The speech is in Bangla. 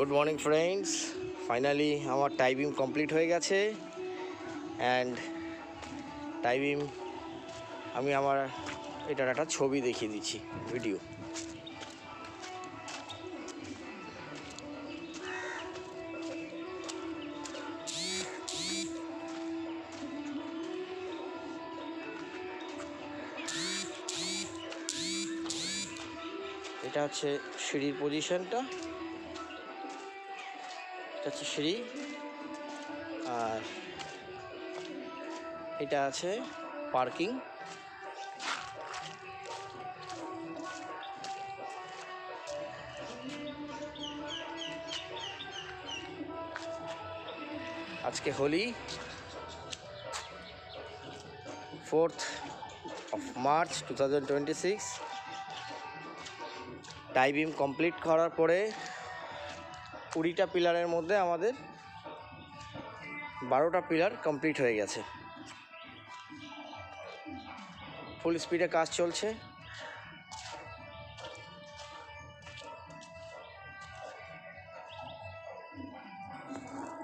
গুড মর্নিং ফ্রেন্ডস, ফাইনালি আমার টাই বিম কমপ্লিট হয়ে গেছে। অ্যান্ড টাই বিম আমি আমার এটার একটা ছবি দেখিয়ে দিচ্ছি, ভিডিও। এটা হচ্ছে সিঁড়ির পজিশনটা, এটা হচ্ছে সিঁড়ি, আর এটা আছে পার্কিং। আজকে Holi, 4th of March 2026। Tie beam complete করার পরে 20টা পিলারের মধ্যে আমাদের 12টা পিলার কমপ্লিট হয়ে গেছে। ফুল স্পিডে কাজ চলছে।